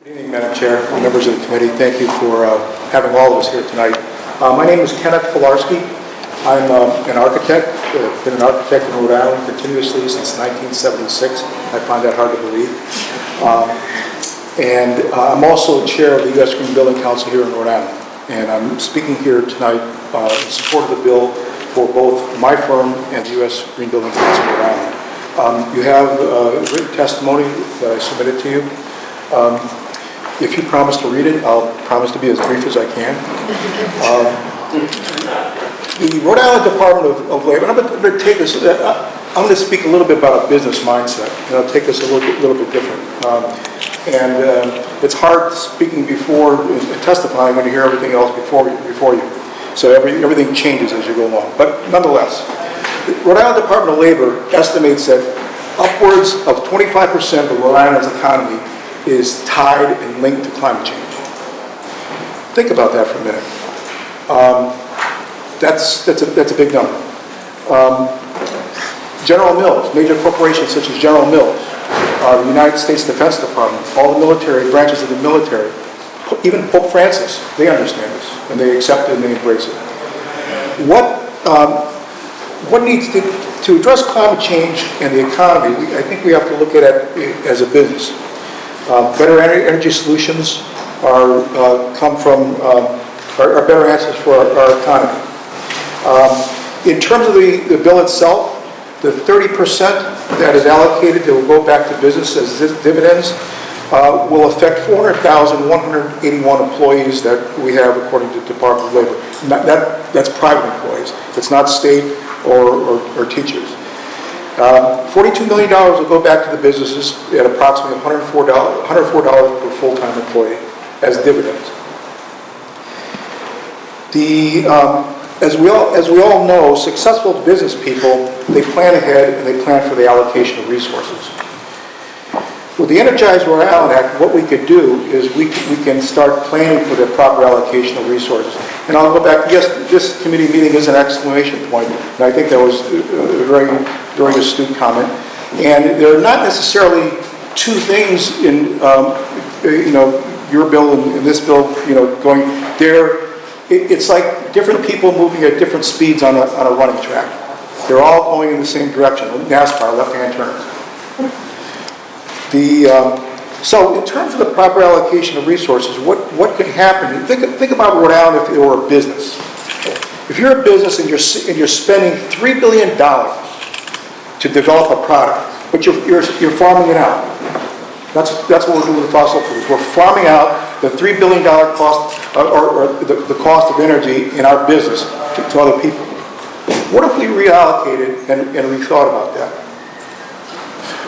Good evening, Madam Chair, members of the committee. Thank you for having all of us here tonight. My name is Kenneth Filarski. I'm an architect. Been an architect in Rhode Island continuously since 1976. I find that hard to believe. I'm also chair of the U.S. Green Building Council here in Rhode Island. And I'm speaking here tonight in support of the bill for both my firm and the U.S. Green Building Council in Rhode Island. You have written testimony that I submitted to you. If you promise to read it, I'll promise to be as brief as I can. The Rhode Island Department of Labor, and I'm going to take this, I'm going to speak a little bit about a business mindset, and I'll take this a little bit different. It's hard speaking before and testifying when you hear everything else before you. So everything changes as you go along. But nonetheless, the Rhode Island Department of Labor estimates that upwards of 25% of Rhode Island's economy is tied and linked to climate change. Think about that for a minute. That's a big number. General Mills, major corporations such as General Mills, the United States Defense Department, all the military branches of the military, even Pope Francis, they understand this and they accept it and they embrace it. What needs to address climate change and the economy? I think we have to look at it as a business. Better energy solutions are better answers for our economy. In terms of the bill itself, the 30% that is allocated that will go back to business as dividends will affect 400,181 employees that we have according to the Department of Labor. That's private employees. It's not state or teachers. $42 million will go back to the businesses at approximately $104 per full-time employee as dividends. As we all know, successful business people, they plan ahead and they plan for the allocation of resources. With the Energize Rhode Island Act, what we could do is we can start planning for the proper allocation of resources. And I'll go back, yes, this committee meeting is an exclamation point, and I think that was a very astute comment. And there are not necessarily two things in your bill and this bill going there. It's like different people moving at different speeds on a running track. They're all going in the same direction. NASCAR, left-hand turns. So in terms of the proper allocation of resources, what could happen? Think about Rhode Island if it were a business. If you're a business and you're spending $3 billion to develop a product, but you're farming it out. That's what we're doing with fossil fuels. We're farming out the $3 billion cost or the cost of energy in our business to other people. What if we reallocated and rethought about that?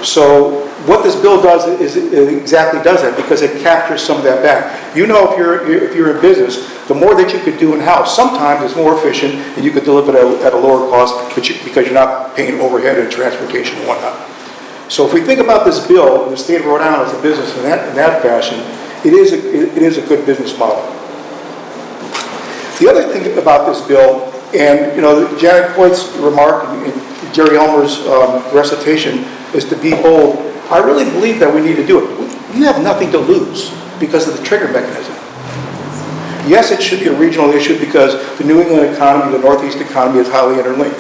So what this bill does is it exactly does that because it captures some of that back. You know, if you're in business, the more that you could do in-house, sometimes it's more efficient and you could deliver it at a lower cost because you're not paying overhead and transportation and whatnot. So if we think about this bill in the state of Rhode Island as a business in that fashion, it is a good business model. The other thing about this bill, and Janet Coyte's remark and Jerry Elmer's recitation is to be bold. I really believe that we need to do it. We have nothing to lose because of the trigger mechanism. Yes, it should be a regional issue because the New England economy, the Northeast economy is highly interlinked.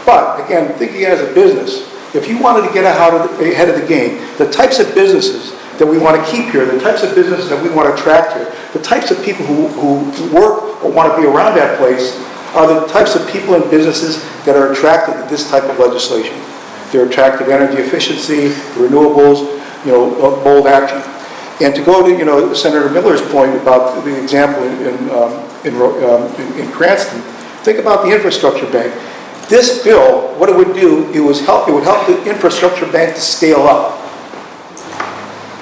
But again, thinking as a business, if you wanted to get ahead of the game, the types of businesses that we want to keep here, the types of businesses that we want to attract here, the types of people who work or want to be around that place are the types of people and businesses that are attracted to this type of legislation. They're attracted to energy efficiency, renewables, bold action. And to go to Senator Miller's point about the example in Cranston, think about the infrastructure bank. This bill, what it would do, it would help the infrastructure bank to scale up.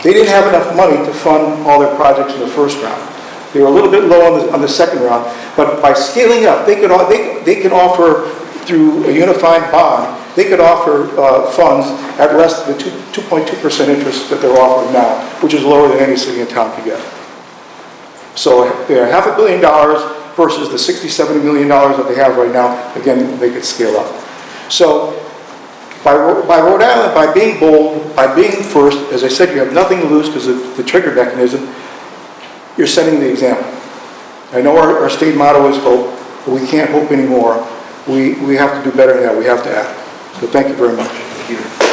They didn't have enough money to fund all their projects in the first round. They were a little bit low on the second round, but by scaling up, they can offer through a unified bond. They could offer funds at less than the 2.2% interest that they're offering now, which is lower than any city and town can get. So they're $500 million versus the $60, $70 million that they have right now. Again, they could scale up. So By Rhode Island, by being bold, by being first, as I said, you have nothing to lose because of the trigger mechanism, you're setting the example. I know our state motto is hope, but we can't hope anymore. We have to do better than that. We have to act. So thank you very much. Thank you.